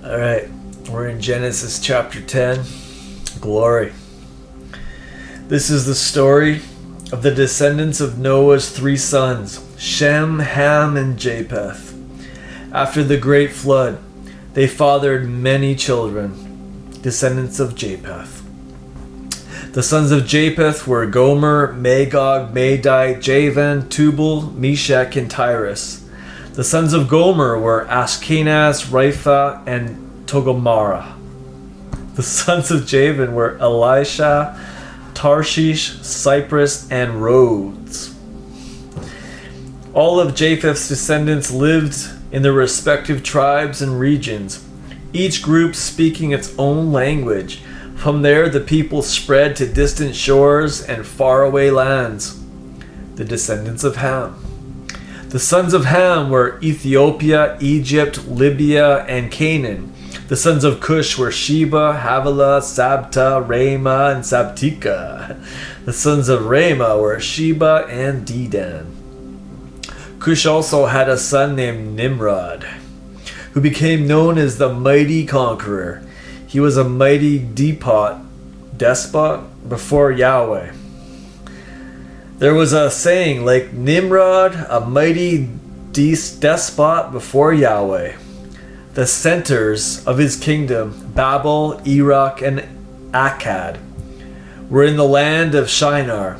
All right, we're in Genesis chapter 10. Glory. This is the story of the descendants of Noah's three sons, Shem, Ham, and Japheth. After the great flood, they fathered many children, descendants of Japheth. The sons of Japheth were Gomer, Magog, Madai, Javan, Tubal, Meshach, and Tyrus. The sons of Gomer were Ashkenaz, Ripha, and Togarmah. The sons of Javan were Elisha, Tarshish, Cyprus, and Rhodes. All of Japheth's descendants lived in their respective tribes and regions, each group speaking its own language. From there, the people spread to distant shores and faraway lands. The descendants of Ham. The sons of Ham were Ethiopia, Egypt, Libya, and Canaan. The sons of Cush were Sheba, Havilah, Sabta, Ramah, and Sabtika. The sons of Ramah were Sheba and Dedan. Cush also had a son named Nimrod, who became known as the mighty conqueror. He was a mighty despot before Yahweh. There was a saying like Nimrod, a mighty despot before Yahweh. The centers of his kingdom, Babel, Erech, and Akkad, were in the land of Shinar.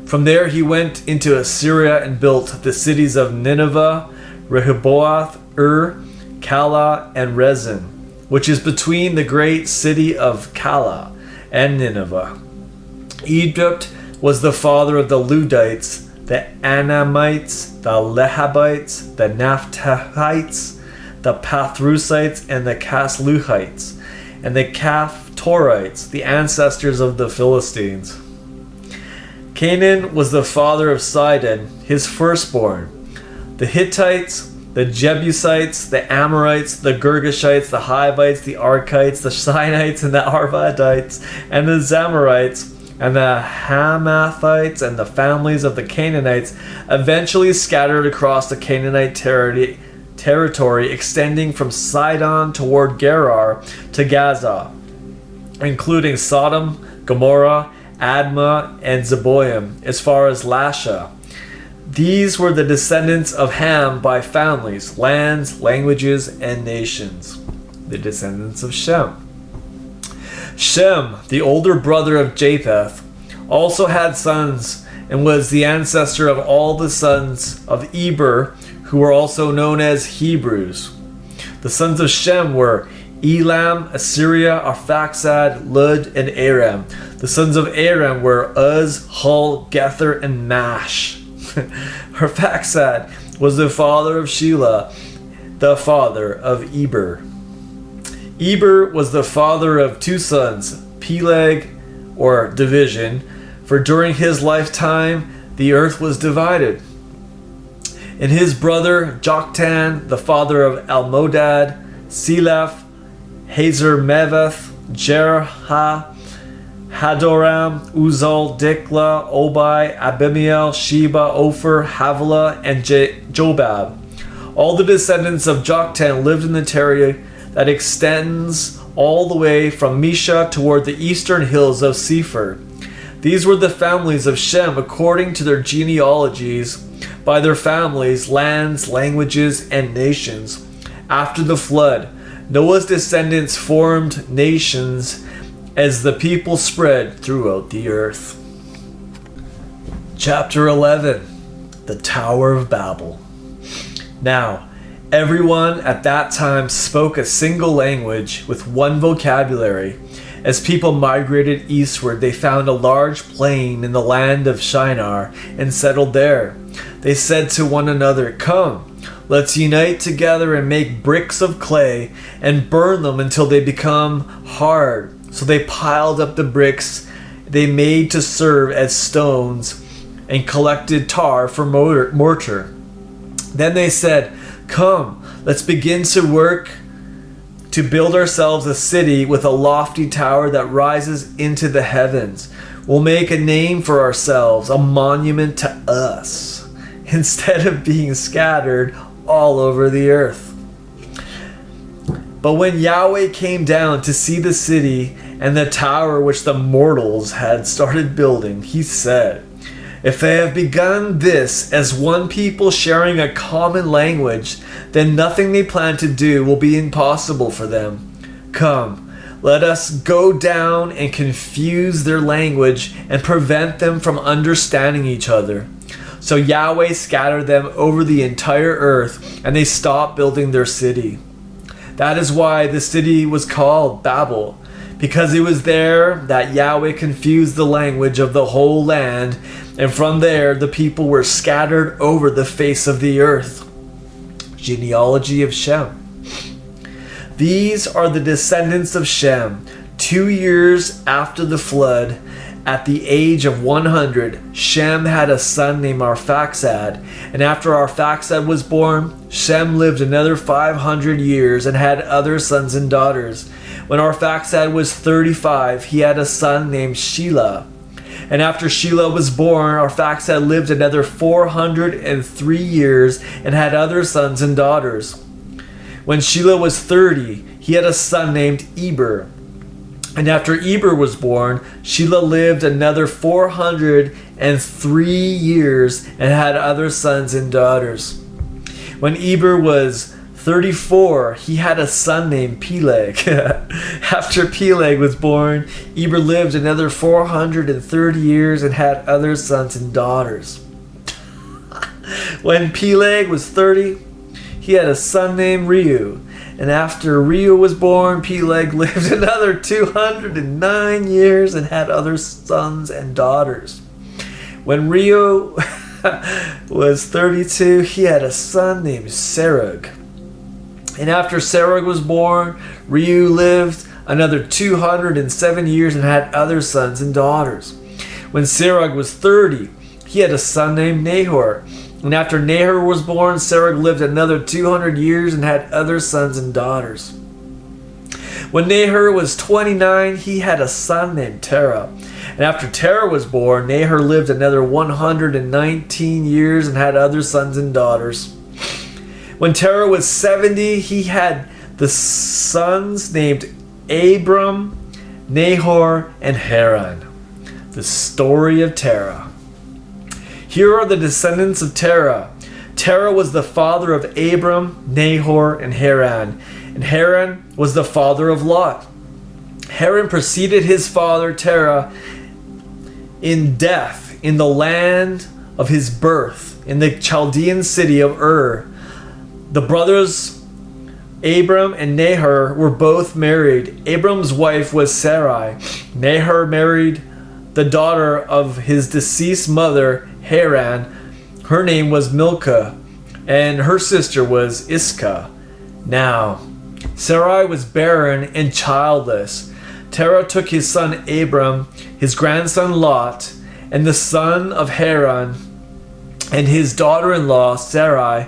From there he went into Assyria and built the cities of Nineveh, Rehoboth, Calah, and Rezin, which is between the great city of Calah and Nineveh. Egypt was the father of the Ludites, the Anamites, the Lehabites, the Naphtuhites, the Pathrusites, and the Casluhites, and the Caphtorites, the ancestors of the Philistines. Canaan was the father of Sidon, his firstborn. The Hittites, the Jebusites, the Amorites, the Girgashites, the Hivites, the Arkites, the Sinites, and the Arvadites, and the Zamorites, and the Hamathites, and the families of the Canaanites eventually scattered across the Canaanite territory extending from Sidon toward Gerar to Gaza, including Sodom, Gomorrah, Admah, and Zeboim, as far as Lasha. These were the descendants of Ham by families, lands, languages, and nations. The descendants of Shem. Shem, the older brother of Japheth, also had sons and was the ancestor of all the sons of Eber, who were also known as Hebrews. The sons of Shem were Elam, Assyria, Arphaxad, Lud, and Aram. The sons of Aram were Uz, Hul, Gether, and Mash. Arphaxad was the father of Shelah, the father of Eber. Eber was the father of two sons, Peleg, or division, for during his lifetime the earth was divided. And his brother Joktan, the father of Almodad, Seleph, Hazar-Meveth, Jerah, Hadoram, Uzal, Dikla, Obai, Abimael, Sheba, Ophir, Havilah, and Jobab. All the descendants of Joktan lived in the territory that extends all the way from Mesha toward the eastern hills of Sephir. These were the families of Shem according to their genealogies, by their families, lands, languages, and nations. After the flood, Noah's descendants formed nations as the people spread throughout the earth. Chapter 11. The Tower of Babel. Now, everyone at that time spoke a single language with one vocabulary. As people migrated eastward, they found a large plain in the land of Shinar and settled there. They said to one another, "Come, let's unite together and make bricks of clay and burn them until they become hard." So they piled up the bricks they made to serve as stones and collected tar for mortar. Then they said, "Come, let's begin to work to build ourselves a city with a lofty tower that rises into the heavens. We'll make a name for ourselves, a monument to us, instead of being scattered all over the earth." But when Yahweh came down to see the city and the tower which the mortals had started building, he said, "If they have begun this as one people sharing a common language, then nothing they plan to do will be impossible for them. Come, let us go down and confuse their language and prevent them from understanding each other." So Yahweh scattered them over the entire earth, and they stopped building their city. That is why the city was called Babel, because it was there that Yahweh confused the language of the whole land, and from there the people were scattered over the face of the earth. Genealogy of Shem. These are the descendants of Shem. 2 years after the flood, at the age of 100, Shem had a son named Arphaxad. And after Arphaxad was born, Shem lived another 500 years and had other sons and daughters. When Arphaxad was 35, he had a son named Shelah. And after Shelah was born, Arphaxad lived another 403 years and had other sons and daughters. When Shelah was 30, he had a son named Eber. And after Eber was born, Shelah lived another 403 years and had other sons and daughters. When Eber was 34, he had a son named Peleg. After Peleg was born, Eber lived another 430 years and had other sons and daughters. When Peleg was 30, he had a son named Reu. And after Reu was born, Peleg lived another 209 years and had other sons and daughters. When Reu was 32, he had a son named Serug. And after Serug was born, Reu lived another 207 years and had other sons and daughters. When Serug was 30, he had a son named Nahor. And after Nahor was born, Serug lived another 200 years and had other sons and daughters. When Nahor was 29, he had a son named Terah. And after Terah was born, Nahor lived another 119 years and had other sons and daughters. When Terah was 70, he had the sons named Abram, Nahor, and Haran. The Story of Tera. Here are the descendants of Terah. Terah was the father of Abram, Nahor, and Haran. And Haran was the father of Lot. Haran preceded his father Terah in death in the land of his birth, in the Chaldean city of Ur. The brothers Abram and Nahor were both married. Abram's wife was Sarai. Nahor married the daughter of his deceased mother, Haran. Her name was Milcah, and her sister was Iscah. Now, Sarai was barren and childless. Terah took his son Abram, his grandson Lot, and the son of Haran, and his daughter-in-law Sarai,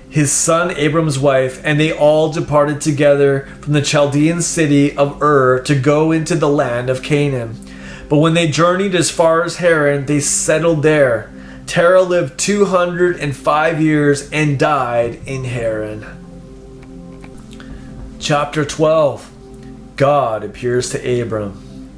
his son Abram's wife, and they all departed together from the Chaldean city of Ur to go into the land of Canaan. But when they journeyed as far as Haran, they settled there. Terah lived 205 years and died in Haran. Chapter 12. God appears to Abram.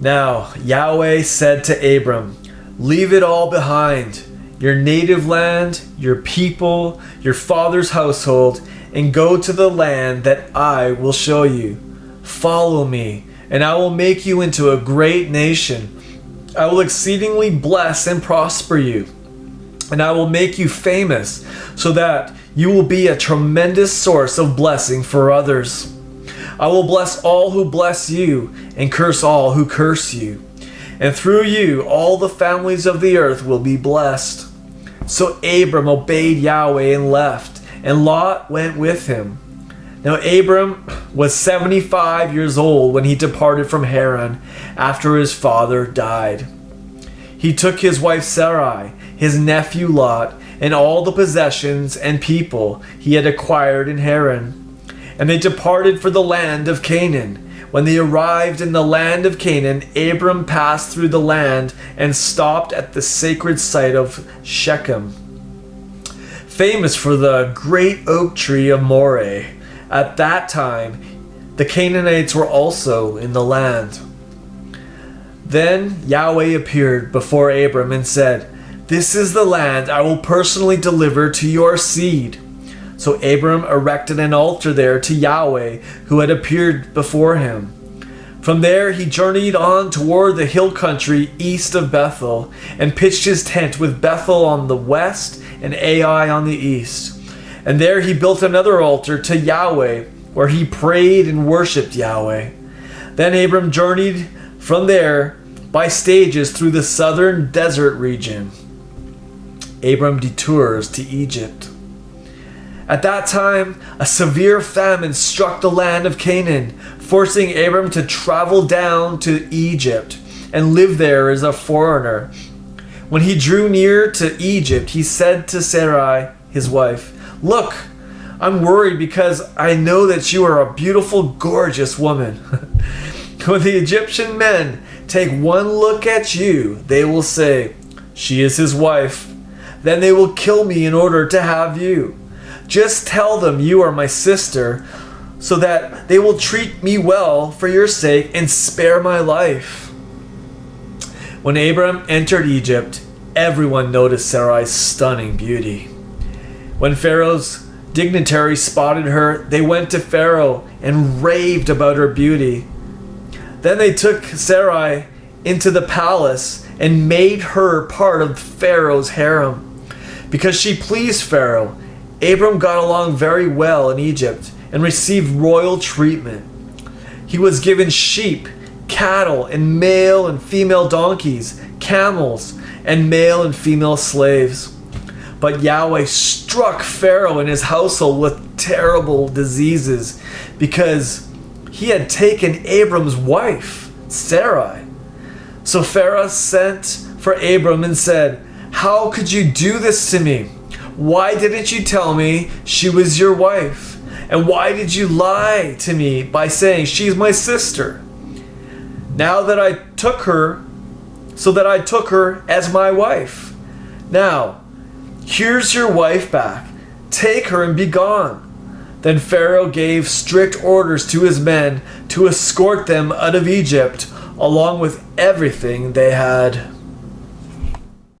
Now Yahweh said to Abram, "Leave it all behind, your native land, your people, your father's household, and go to the land that I will show you. Follow me, and I will make you into a great nation. I will exceedingly bless and prosper you, and I will make you famous, so that you will be a tremendous source of blessing for others. I will bless all who bless you, and curse all who curse you. And through you, all the families of the earth will be blessed." So Abram obeyed Yahweh and left, and Lot went with him. Now Abram was 75 years old when he departed from Haran after his father died. He took his wife Sarai, his nephew Lot, and all the possessions and people he had acquired in Haran. And they departed for the land of Canaan. When they arrived in the land of Canaan, Abram passed through the land and stopped at the sacred site of Shechem, famous for the great oak tree of Moreh. At that time, the Canaanites were also in the land. Then Yahweh appeared before Abram and said, "This is the land I will personally deliver to your seed." So Abram erected an altar there to Yahweh, who had appeared before him. From there he journeyed on toward the hill country east of Bethel, and pitched his tent with Bethel on the west and Ai on the east. And there he built another altar to Yahweh, where he prayed and worshipped Yahweh. Then Abram journeyed from there by stages through the southern desert region. Abram detours to Egypt. At that time, a severe famine struck the land of Canaan, forcing Abram to travel down to Egypt and live there as a foreigner. When he drew near to Egypt, he said to Sarai, his wife, "Look, I'm worried because I know that you are a beautiful, gorgeous woman. When the Egyptian men take one look at you, they will say, 'She is his wife.' Then they will kill me in order to have you. Just tell them you are my sister, so that they will treat me well for your sake and spare my life." When Abram entered Egypt, everyone noticed Sarai's stunning beauty. When Pharaoh's dignitaries spotted her, they went to Pharaoh and raved about her beauty. Then they took Sarai into the palace and made her part of Pharaoh's harem. Because she pleased Pharaoh, Abram got along very well in Egypt and received royal treatment. He was given sheep, cattle, and male and female donkeys, camels, and male and female slaves. But Yahweh struck Pharaoh and his household with terrible diseases because he had taken Abram's wife, Sarai. So Pharaoh sent for Abram and said, "How could you do this to me? Why didn't you tell me she was your wife? And why did you lie to me by saying she's my sister? Now that I took her, so that I took her as my wife. Now, here's your wife back. Take her and be gone." Then Pharaoh gave strict orders to his men to escort them out of Egypt, along with everything they had.